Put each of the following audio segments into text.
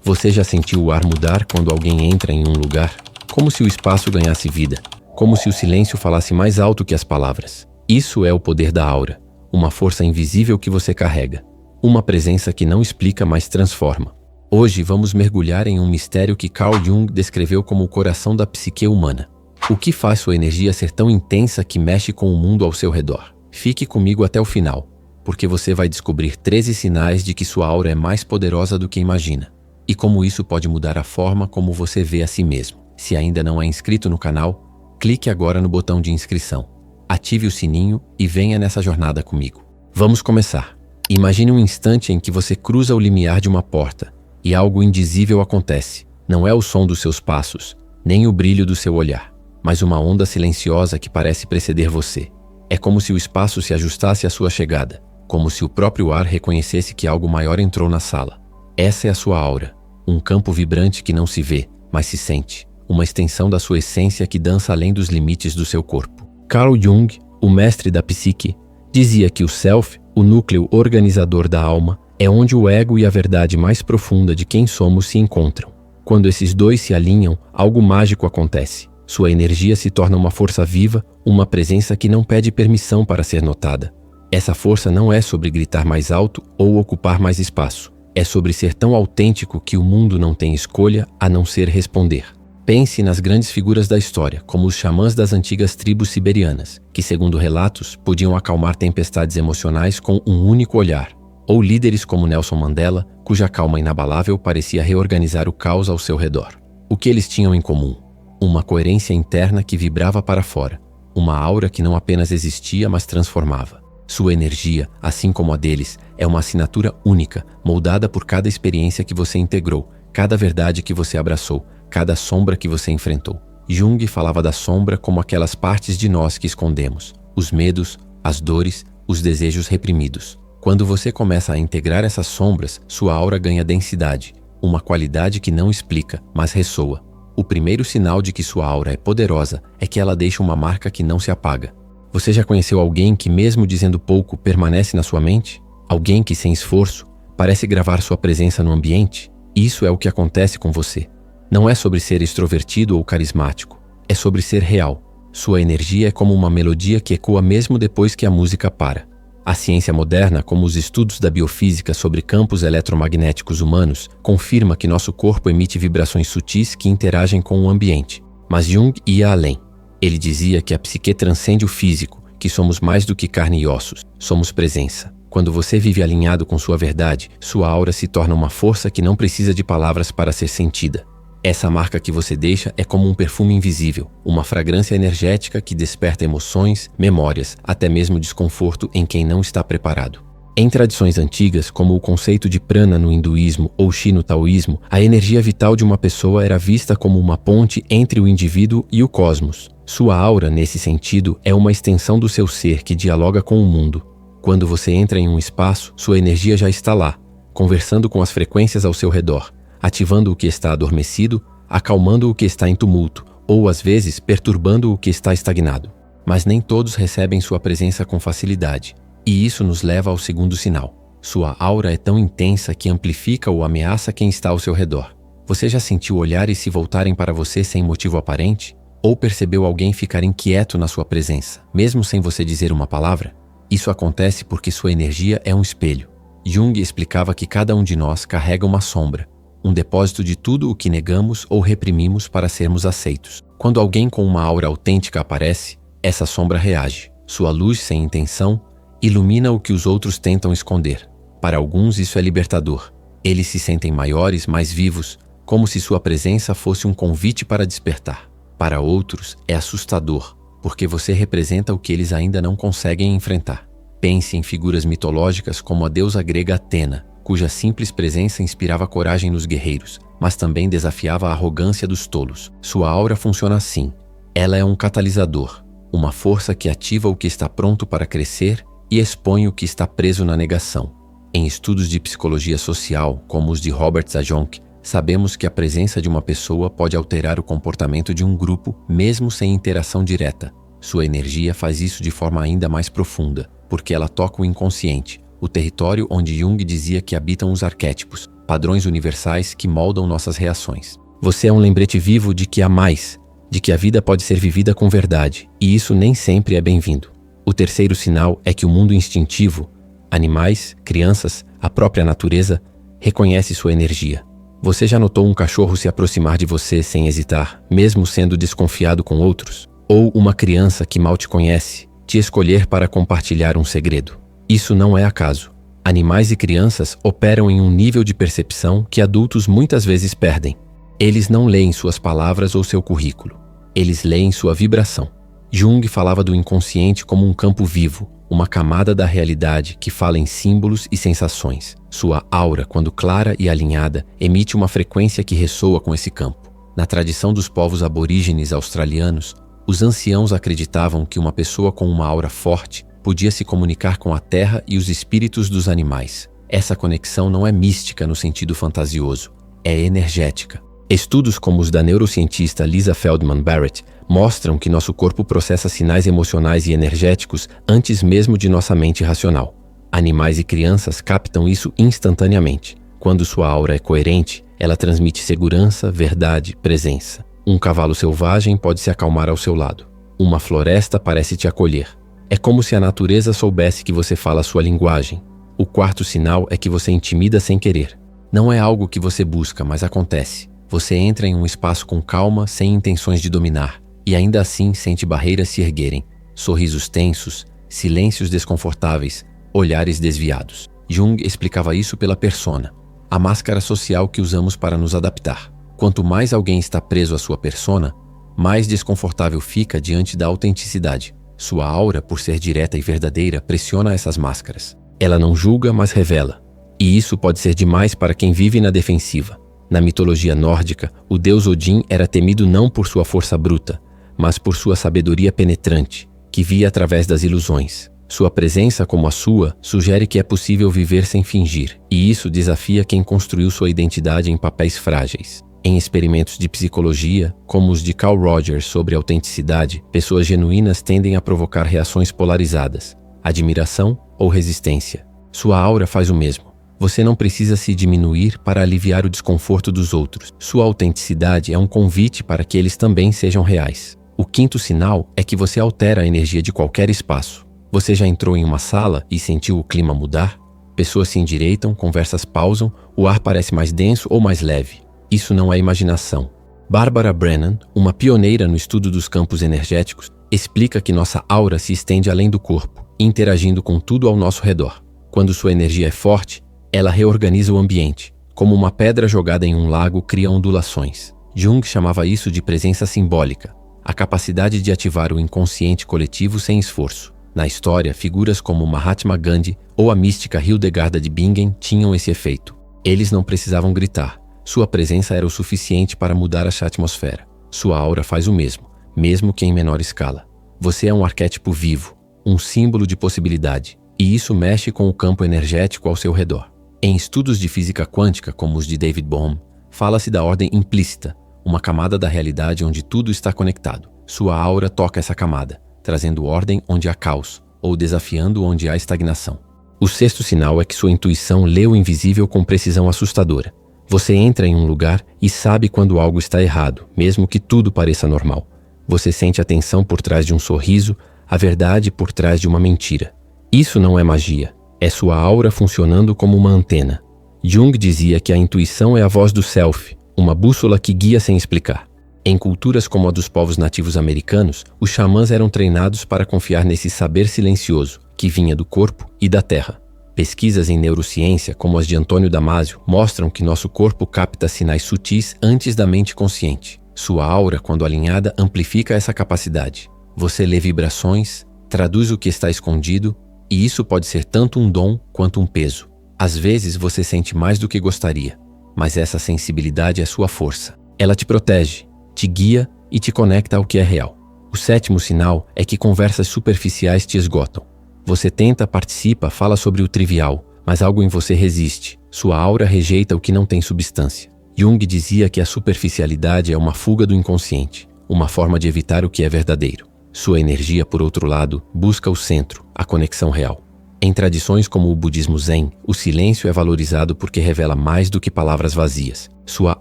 Você já sentiu o ar mudar quando alguém entra em um lugar? Como se o espaço ganhasse vida, como se o silêncio falasse mais alto que as palavras. Isso é o poder da aura, uma força invisível que você carrega, uma presença que não explica, mas transforma. Hoje vamos mergulhar em um mistério que Carl Jung descreveu como o coração da psique humana. O que faz sua energia ser tão intensa que mexe com o mundo ao seu redor? Fique comigo até o final, porque você vai descobrir 13 sinais de que sua aura é mais poderosa do que imagina, e como isso pode mudar a forma como você vê a si mesmo. Se ainda não é inscrito no canal, clique agora no botão de inscrição, ative o sininho e venha nessa jornada comigo. Vamos começar. Imagine um instante em que você cruza o limiar de uma porta e algo indizível acontece. Não é o som dos seus passos, nem o brilho do seu olhar, mas uma onda silenciosa que parece preceder você. É como se o espaço se ajustasse à sua chegada, como se o próprio ar reconhecesse que algo maior entrou na sala. Essa é a sua aura, um campo vibrante que não se vê, mas se sente, uma extensão da sua essência que dança além dos limites do seu corpo. Carl Jung, o mestre da psique, dizia que o self, o núcleo organizador da alma, é onde o ego e a verdade mais profunda de quem somos se encontram. Quando esses dois se alinham, algo mágico acontece. Sua energia se torna uma força viva, uma presença que não pede permissão para ser notada. Essa força não é sobre gritar mais alto ou ocupar mais espaço. É sobre ser tão autêntico que o mundo não tem escolha a não ser responder. Pense nas grandes figuras da história, como os xamãs das antigas tribos siberianas, que, segundo relatos, podiam acalmar tempestades emocionais com um único olhar. Ou líderes como Nelson Mandela, cuja calma inabalável parecia reorganizar o caos ao seu redor. O que eles tinham em comum? Uma coerência interna que vibrava para fora, uma aura que não apenas existia, mas transformava. Sua energia, assim como a deles, é uma assinatura única, moldada por cada experiência que você integrou, cada verdade que você abraçou, cada sombra que você enfrentou. Jung falava da sombra como aquelas partes de nós que escondemos, os medos, as dores, os desejos reprimidos. Quando você começa a integrar essas sombras, sua aura ganha densidade, uma qualidade que não explica, mas ressoa. O primeiro sinal de que sua aura é poderosa é que ela deixa uma marca que não se apaga. Você já conheceu alguém que, mesmo dizendo pouco, permanece na sua mente? Alguém que, sem esforço, parece gravar sua presença no ambiente? Isso é o que acontece com você. Não é sobre ser extrovertido ou carismático, é sobre ser real. Sua energia é como uma melodia que ecoa mesmo depois que a música para. A ciência moderna, como os estudos da biofísica sobre campos eletromagnéticos humanos, confirma que nosso corpo emite vibrações sutis que interagem com o ambiente. Mas Jung ia além. Ele dizia que a psique transcende o físico, que somos mais do que carne e ossos, somos presença. Quando você vive alinhado com sua verdade, sua aura se torna uma força que não precisa de palavras para ser sentida. Essa marca que você deixa é como um perfume invisível, uma fragrância energética que desperta emoções, memórias, até mesmo desconforto em quem não está preparado. Em tradições antigas, como o conceito de prana no hinduísmo ou chi no taoísmo, a energia vital de uma pessoa era vista como uma ponte entre o indivíduo e o cosmos. Sua aura, nesse sentido, é uma extensão do seu ser que dialoga com o mundo. Quando você entra em um espaço, sua energia já está lá, conversando com as frequências ao seu redor, ativando o que está adormecido, acalmando o que está em tumulto, ou às vezes perturbando o que está estagnado. Mas nem todos recebem sua presença com facilidade, e isso nos leva ao segundo sinal. Sua aura é tão intensa que amplifica ou ameaça quem está ao seu redor. Você já sentiu olhares se voltarem para você sem motivo aparente? Ou percebeu alguém ficar inquieto na sua presença, mesmo sem você dizer uma palavra? Isso acontece porque sua energia é um espelho. Jung explicava que cada um de nós carrega uma sombra, um depósito de tudo o que negamos ou reprimimos para sermos aceitos. Quando alguém com uma aura autêntica aparece, essa sombra reage. Sua luz, sem intenção, ilumina o que os outros tentam esconder. Para alguns isso é libertador. Eles se sentem maiores, mais vivos, como se sua presença fosse um convite para despertar. Para outros é assustador, porque você representa o que eles ainda não conseguem enfrentar. Pense em figuras mitológicas como a deusa grega Atena, cuja simples presença inspirava coragem nos guerreiros, mas também desafiava a arrogância dos tolos. Sua aura funciona assim. Ela é um catalisador, uma força que ativa o que está pronto para crescer e expõe o que está preso na negação. Em estudos de psicologia social, como os de Robert Zajonc, sabemos que a presença de uma pessoa pode alterar o comportamento de um grupo, mesmo sem interação direta. Sua energia faz isso de forma ainda mais profunda, porque ela toca o inconsciente, o território onde Jung dizia que habitam os arquétipos. padrões universais que moldam nossas reações. Você é um lembrete vivo de que há mais, de que a vida pode ser vivida com verdade, e isso nem sempre é bem-vindo. O terceiro sinal é que o mundo instintivo, animais, crianças, a própria natureza, reconhece sua energia. Você já notou um cachorro se aproximar de você sem hesitar, mesmo sendo desconfiado com outros? Ou uma criança que mal te conhece, te escolher para compartilhar um segredo? Isso não é acaso. Animais e crianças operam em um nível de percepção que adultos muitas vezes perdem. Eles não leem suas palavras ou seu currículo. Eles leem sua vibração. Jung falava do inconsciente como um campo vivo, uma camada da realidade que fala em símbolos e sensações. Sua aura, quando clara e alinhada, emite uma frequência que ressoa com esse campo. Na tradição dos povos aborígenes australianos, os anciãos acreditavam que uma pessoa com uma aura forte podia se comunicar com a terra e os espíritos dos animais. Essa conexão não é mística no sentido fantasioso, é energética. Estudos como os da neurocientista Lisa Feldman Barrett mostram que nosso corpo processa sinais emocionais e energéticos antes mesmo de nossa mente racional. Animais e crianças captam isso instantaneamente. Quando sua aura é coerente, ela transmite segurança, verdade, presença. Um cavalo selvagem pode se acalmar ao seu lado. Uma floresta parece te acolher. É como se a natureza soubesse que você fala a sua linguagem. O quarto sinal é que você intimida sem querer. Não é algo que você busca, mas acontece. Você entra em um espaço com calma, sem intenções de dominar, e ainda assim sente barreiras se erguerem, sorrisos tensos, silêncios desconfortáveis, olhares desviados. Jung explicava isso pela persona, a máscara social que usamos para nos adaptar. Quanto mais alguém está preso à sua persona, mais desconfortável fica diante da autenticidade. Sua aura, por ser direta e verdadeira, pressiona essas máscaras. Ela não julga, mas revela. E isso pode ser demais para quem vive na defensiva. Na mitologia nórdica, o deus Odin era temido não por sua força bruta, mas por sua sabedoria penetrante, que via através das ilusões. Sua presença, como a sua, sugere que é possível viver sem fingir, e isso desafia quem construiu sua identidade em papéis frágeis. Em experimentos de psicologia, como os de Carl Rogers sobre autenticidade, pessoas genuínas tendem a provocar reações polarizadas, admiração ou resistência. Sua aura faz o mesmo. Você não precisa se diminuir para aliviar o desconforto dos outros. Sua autenticidade é um convite para que eles também sejam reais. O quinto sinal é que você altera a energia de qualquer espaço. Você já entrou em uma sala e sentiu o clima mudar? Pessoas se endireitam, conversas pausam, o ar parece mais denso ou mais leve. Isso não é imaginação. Barbara Brennan, uma pioneira no estudo dos campos energéticos, explica que nossa aura se estende além do corpo, interagindo com tudo ao nosso redor. Quando sua energia é forte, ela reorganiza o ambiente. Como uma pedra jogada em um lago cria ondulações. Jung chamava isso de presença simbólica, a capacidade de ativar o inconsciente coletivo sem esforço. Na história, figuras como Mahatma Gandhi ou a mística Hildegarda de Bingen tinham esse efeito. Eles não precisavam gritar. Sua presença era o suficiente para mudar a atmosfera. Sua aura faz o mesmo que em menor escala. Você é um arquétipo vivo, um símbolo de possibilidade, e isso mexe com o campo energético ao seu redor. Em estudos de física quântica, como os de David Bohm, fala-se da ordem implícita, uma camada da realidade onde tudo está conectado. Sua aura toca essa camada, trazendo ordem onde há caos, ou desafiando onde há estagnação. O sexto sinal é que sua intuição lê o invisível com precisão assustadora. Você entra em um lugar e sabe quando algo está errado, mesmo que tudo pareça normal. Você sente a tensão por trás de um sorriso, a verdade por trás de uma mentira. Isso não é magia. É sua aura funcionando como uma antena. Jung dizia que a intuição é a voz do self, uma bússola que guia sem explicar. Em culturas como a dos povos nativos americanos, os xamãs eram treinados para confiar nesse saber silencioso, que vinha do corpo e da terra. Pesquisas em neurociência, como as de Antônio Damasio, mostram que nosso corpo capta sinais sutis antes da mente consciente. Sua aura, quando alinhada, amplifica essa capacidade. Você lê vibrações, traduz o que está escondido, e isso pode ser tanto um dom quanto um peso. Às vezes você sente mais do que gostaria, mas essa sensibilidade é sua força. Ela te protege, te guia e te conecta ao que é real. O sétimo sinal é que conversas superficiais te esgotam. Você tenta, participa, fala sobre o trivial, mas algo em você resiste. Sua aura rejeita o que não tem substância. Jung dizia que a superficialidade é uma fuga do inconsciente, uma forma de evitar o que é verdadeiro. Sua energia, por outro lado, busca o centro, a conexão real. Em tradições como o budismo Zen, o silêncio é valorizado porque revela mais do que palavras vazias. Sua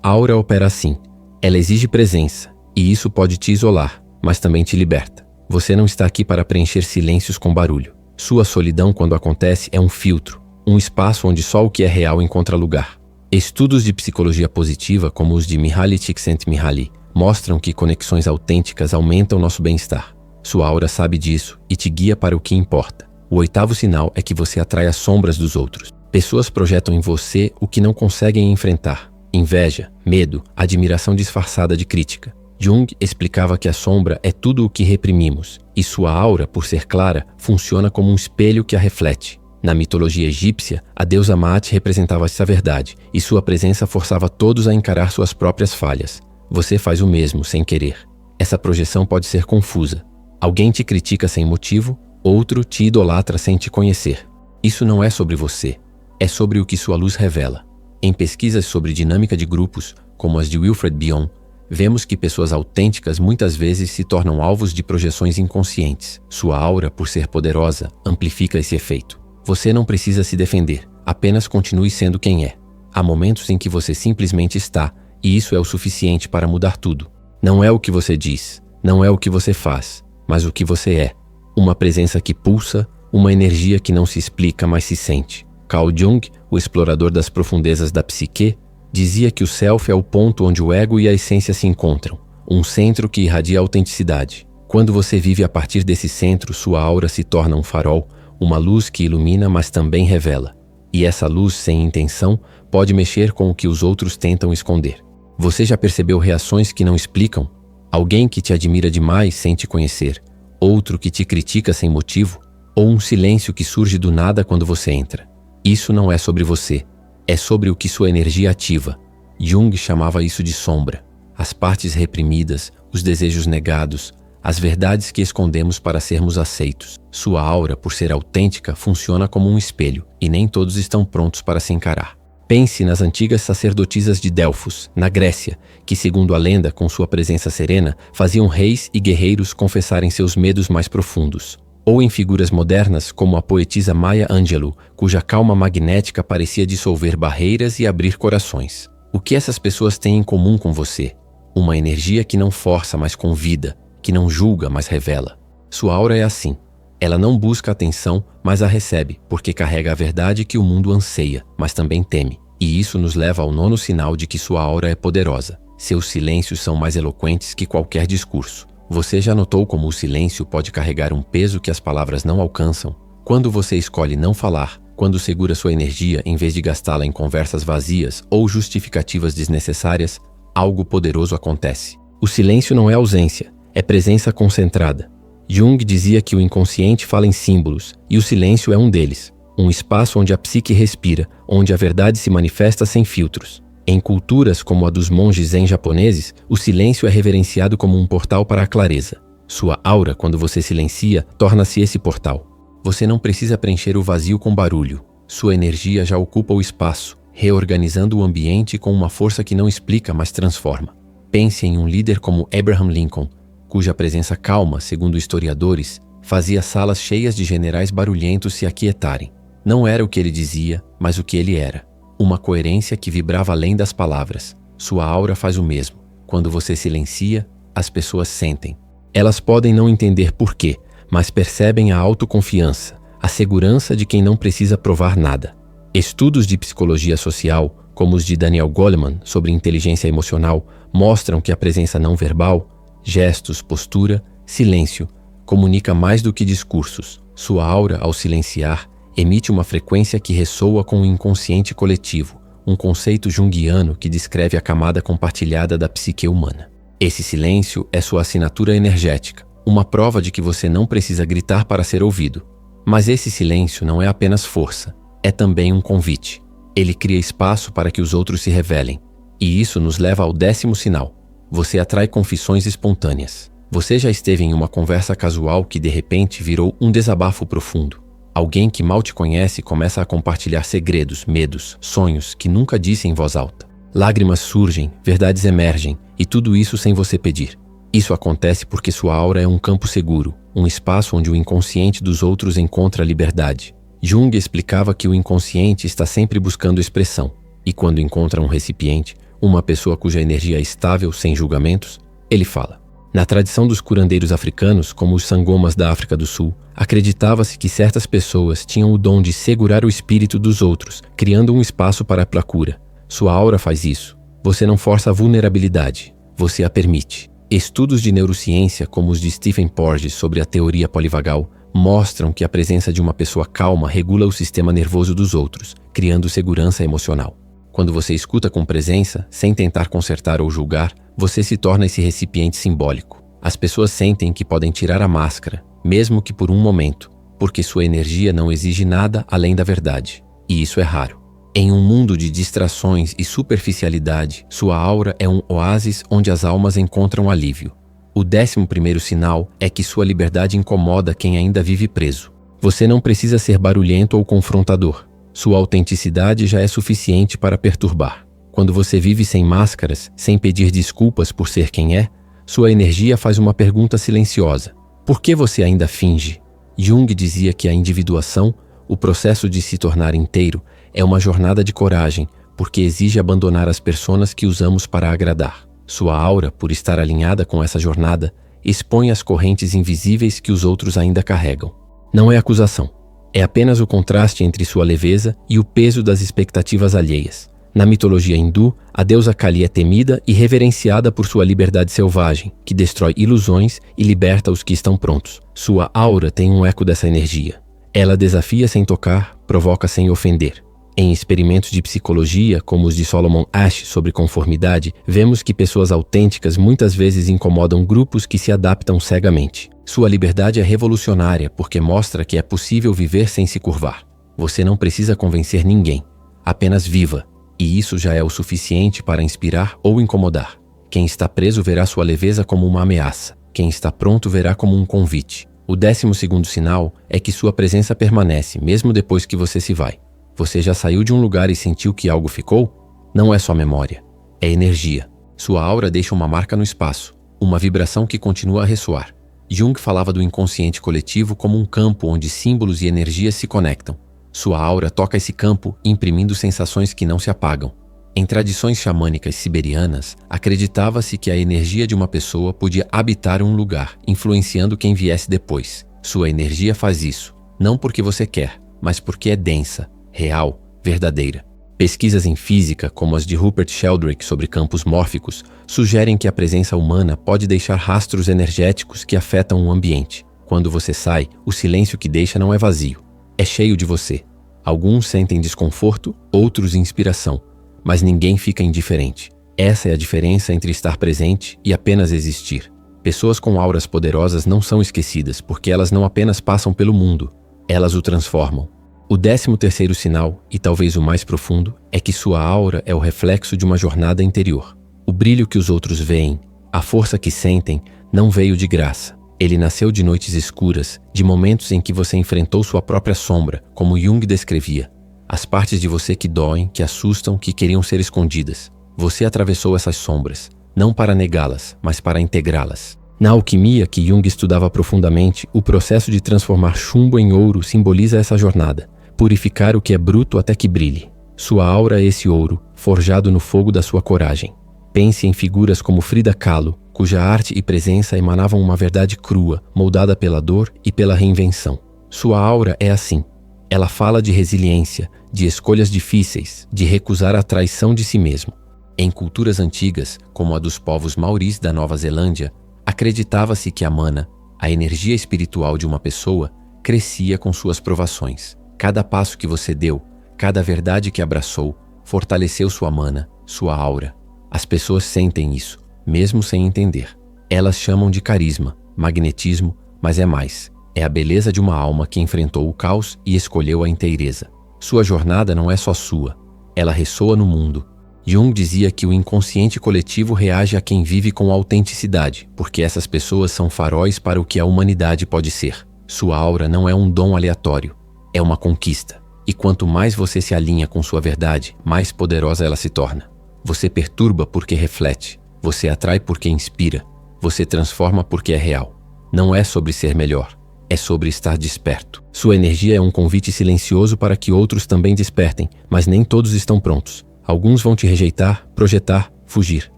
aura opera assim. Ela exige presença, e isso pode te isolar, mas também te liberta. Você não está aqui para preencher silêncios com barulho. Sua solidão, quando acontece, é um filtro, um espaço onde só o que é real encontra lugar. Estudos de psicologia positiva, como os de Mihaly Csikszentmihalyi, mostram que conexões autênticas aumentam nosso bem-estar. Sua aura sabe disso e te guia para o que importa. O 8º sinal é que você atrai as sombras dos outros. Pessoas projetam em você o que não conseguem enfrentar. Inveja, medo, admiração disfarçada de crítica. Jung explicava que a sombra é tudo o que reprimimos, e sua aura, por ser clara, funciona como um espelho que a reflete. Na mitologia egípcia, a deusa Maat representava essa verdade, e sua presença forçava todos a encarar suas próprias falhas. Você faz o mesmo, sem querer. Essa projeção pode ser confusa. Alguém te critica sem motivo, outro te idolatra sem te conhecer. Isso não é sobre você, é sobre o que sua luz revela. Em pesquisas sobre dinâmica de grupos, como as de Wilfred Bion, vemos que pessoas autênticas muitas vezes se tornam alvos de projeções inconscientes. Sua aura, por ser poderosa, amplifica esse efeito. Você não precisa se defender, apenas continue sendo quem é. Há momentos em que você simplesmente está, e isso é o suficiente para mudar tudo. Não é o que você diz, não é o que você faz, mas o que você é. Uma presença que pulsa, uma energia que não se explica, mas se sente. Carl Jung, o explorador das profundezas da psique, dizia que o self é o ponto onde o ego e a essência se encontram, um centro que irradia autenticidade. Quando você vive a partir desse centro, sua aura se torna um farol, uma luz que ilumina, mas também revela. E essa luz, sem intenção, pode mexer com o que os outros tentam esconder. Você já percebeu reações que não explicam? Alguém que te admira demais sem te conhecer, outro que te critica sem motivo, ou um silêncio que surge do nada quando você entra. Isso não é sobre você, é sobre o que sua energia ativa. Jung chamava isso de sombra. As partes reprimidas, os desejos negados, as verdades que escondemos para sermos aceitos. Sua aura, por ser autêntica, funciona como um espelho, e nem todos estão prontos para se encarar. Pense nas antigas sacerdotisas de Delfos, na Grécia, que, segundo a lenda, com sua presença serena, faziam reis e guerreiros confessarem seus medos mais profundos. Ou em figuras modernas, como a poetisa Maya Angelou, cuja calma magnética parecia dissolver barreiras e abrir corações. O que essas pessoas têm em comum com você? Uma energia que não força, mas convida, que não julga, mas revela. Sua aura é assim. Ela não busca atenção, mas a recebe, porque carrega a verdade que o mundo anseia, mas também teme. E isso nos leva ao 9º sinal de que sua aura é poderosa. Seus silêncios são mais eloquentes que qualquer discurso. Você já notou como o silêncio pode carregar um peso que as palavras não alcançam? Quando você escolhe não falar, quando segura sua energia em vez de gastá-la em conversas vazias ou justificativas desnecessárias, algo poderoso acontece. O silêncio não é ausência, é presença concentrada. Jung dizia que o inconsciente fala em símbolos, e o silêncio é um deles. Um espaço onde a psique respira, onde a verdade se manifesta sem filtros. Em culturas como a dos monges zen japoneses, o silêncio é reverenciado como um portal para a clareza. Sua aura, quando você silencia, torna-se esse portal. Você não precisa preencher o vazio com barulho. Sua energia já ocupa o espaço, reorganizando o ambiente com uma força que não explica, mas transforma. Pense em um líder como Abraham Lincoln, cuja presença calma, segundo historiadores, fazia salas cheias de generais barulhentos se aquietarem. Não era o que ele dizia, mas o que ele era. Uma coerência que vibrava além das palavras. Sua aura faz o mesmo. Quando você silencia, as pessoas sentem. Elas podem não entender por quê, mas percebem a autoconfiança, a segurança de quem não precisa provar nada. Estudos de psicologia social, como os de Daniel Goleman sobre inteligência emocional, mostram que a presença não verbal, gestos, postura, silêncio, comunica mais do que discursos. Sua aura, ao silenciar, emite uma frequência que ressoa com o inconsciente coletivo, um conceito junguiano que descreve a camada compartilhada da psique humana. Esse silêncio é sua assinatura energética, uma prova de que você não precisa gritar para ser ouvido. Mas esse silêncio não é apenas força, é também um convite. Ele cria espaço para que os outros se revelem. E isso nos leva ao 10º sinal. Você atrai confissões espontâneas. Você já esteve em uma conversa casual que de repente virou um desabafo profundo. Alguém que mal te conhece começa a compartilhar segredos, medos, sonhos que nunca disse em voz alta. Lágrimas surgem, verdades emergem, e tudo isso sem você pedir. Isso acontece porque sua aura é um campo seguro, um espaço onde o inconsciente dos outros encontra liberdade. Jung explicava que o inconsciente está sempre buscando expressão, e quando encontra um recipiente, uma pessoa cuja energia é estável, sem julgamentos, ele fala. Na tradição dos curandeiros africanos, como os sangomas da África do Sul, acreditava-se que certas pessoas tinham o dom de segurar o espírito dos outros, criando um espaço para a cura. Sua aura faz isso. Você não força a vulnerabilidade, você a permite. Estudos de neurociência, como os de Stephen Porges sobre a teoria polivagal, mostram que a presença de uma pessoa calma regula o sistema nervoso dos outros, criando segurança emocional. Quando você escuta com presença, sem tentar consertar ou julgar, você se torna esse recipiente simbólico. As pessoas sentem que podem tirar a máscara, mesmo que por um momento, porque sua energia não exige nada além da verdade. E isso é raro. Em um mundo de distrações e superficialidade, sua aura é um oásis onde as almas encontram alívio. O 11º sinal é que sua liberdade incomoda quem ainda vive preso. Você não precisa ser barulhento ou confrontador. Sua autenticidade já é suficiente para perturbar. Quando você vive sem máscaras, sem pedir desculpas por ser quem é, sua energia faz uma pergunta silenciosa. Por que você ainda finge? Jung dizia que a individuação, o processo de se tornar inteiro, é uma jornada de coragem, porque exige abandonar as personas que usamos para agradar. Sua aura, por estar alinhada com essa jornada, expõe as correntes invisíveis que os outros ainda carregam. Não é acusação. É apenas o contraste entre sua leveza e o peso das expectativas alheias. Na mitologia hindu, a deusa Kali é temida e reverenciada por sua liberdade selvagem, que destrói ilusões e liberta os que estão prontos. Sua aura tem um eco dessa energia. Ela desafia sem tocar, provoca sem ofender. Em experimentos de psicologia, como os de Solomon Asch sobre conformidade, vemos que pessoas autênticas muitas vezes incomodam grupos que se adaptam cegamente. Sua liberdade é revolucionária porque mostra que é possível viver sem se curvar. Você não precisa convencer ninguém, apenas viva, e isso já é o suficiente para inspirar ou incomodar. Quem está preso verá sua leveza como uma ameaça, quem está pronto verá como um convite. O 12º sinal é que sua presença permanece mesmo depois que você se vai. Você já saiu de um lugar e sentiu que algo ficou? Não é só memória, é energia. Sua aura deixa uma marca no espaço, uma vibração que continua a ressoar. Jung falava do inconsciente coletivo como um campo onde símbolos e energias se conectam. Sua aura toca esse campo, imprimindo sensações que não se apagam. Em tradições xamânicas siberianas, acreditava-se que a energia de uma pessoa podia habitar um lugar, influenciando quem viesse depois. Sua energia faz isso, não porque você quer, mas porque é densa, real, verdadeira. Pesquisas em física, como as de Rupert Sheldrake sobre campos mórficos, sugerem que a presença humana pode deixar rastros energéticos que afetam o ambiente. Quando você sai, o silêncio que deixa não é vazio, é cheio de você. Alguns sentem desconforto, outros inspiração, mas ninguém fica indiferente. Essa é a diferença entre estar presente e apenas existir. Pessoas com auras poderosas não são esquecidas porque elas não apenas passam pelo mundo, elas o transformam. O 13º sinal, e talvez o mais profundo, é que sua aura é o reflexo de uma jornada interior. O brilho que os outros veem, a força que sentem, não veio de graça. Ele nasceu de noites escuras, de momentos em que você enfrentou sua própria sombra, como Jung descrevia. As partes de você que doem, que assustam, que queriam ser escondidas. Você atravessou essas sombras, não para negá-las, mas para integrá-las. Na alquimia, que Jung estudava profundamente, o processo de transformar chumbo em ouro simboliza essa jornada. Purificar o que é bruto até que brilhe. Sua aura é esse ouro, forjado no fogo da sua coragem. Pense em figuras como Frida Kahlo, cuja arte e presença emanavam uma verdade crua, moldada pela dor e pela reinvenção. Sua aura é assim. Ela fala de resiliência, de escolhas difíceis, de recusar a traição de si mesmo. Em culturas antigas, como a dos povos Maoris da Nova Zelândia, acreditava-se que a mana, a energia espiritual de uma pessoa, crescia com suas provações. Cada passo que você deu, cada verdade que abraçou, fortaleceu sua mana, sua aura. As pessoas sentem isso, mesmo sem entender. Elas chamam de carisma, magnetismo, mas é mais. É a beleza de uma alma que enfrentou o caos e escolheu a inteireza. Sua jornada não é só sua, ela ressoa no mundo. Jung dizia que o inconsciente coletivo reage a quem vive com autenticidade, porque essas pessoas são faróis para o que a humanidade pode ser. Sua aura não é um dom aleatório. É uma conquista, e quanto mais você se alinha com sua verdade, mais poderosa ela se torna. Você perturba porque reflete, você atrai porque inspira, você transforma porque é real. Não é sobre ser melhor, É sobre estar desperto. Sua energia é um convite silencioso para que outros também despertem, mas nem todos estão prontos. Alguns vão te rejeitar, projetar, fugir.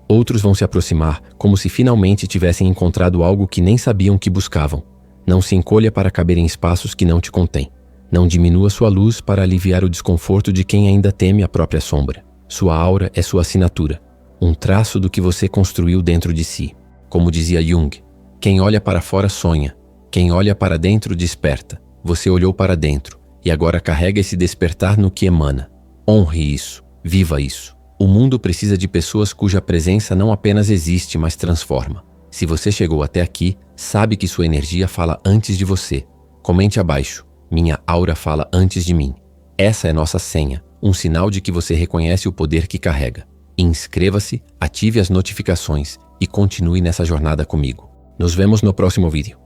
Outros vão se aproximar, como se finalmente tivessem encontrado algo que nem sabiam que buscavam. Não se encolha para caber em espaços que não te contêm. Não diminua sua luz para aliviar o desconforto de quem ainda teme a própria sombra. Sua aura é sua assinatura, um traço do que você construiu dentro de si. Como dizia Jung, quem olha para fora sonha. Quem olha para dentro desperta. Você olhou para dentro e agora carrega esse despertar no que emana. Honre isso. Viva isso. O mundo precisa de pessoas cuja presença não apenas existe, mas transforma. Se você chegou até aqui, sabe que sua energia fala antes de você. Comente abaixo. Minha aura fala antes de mim. Essa é nossa senha, um sinal de que você reconhece o poder que carrega. Inscreva-se, ative as notificações e continue nessa jornada comigo. Nos vemos no próximo vídeo.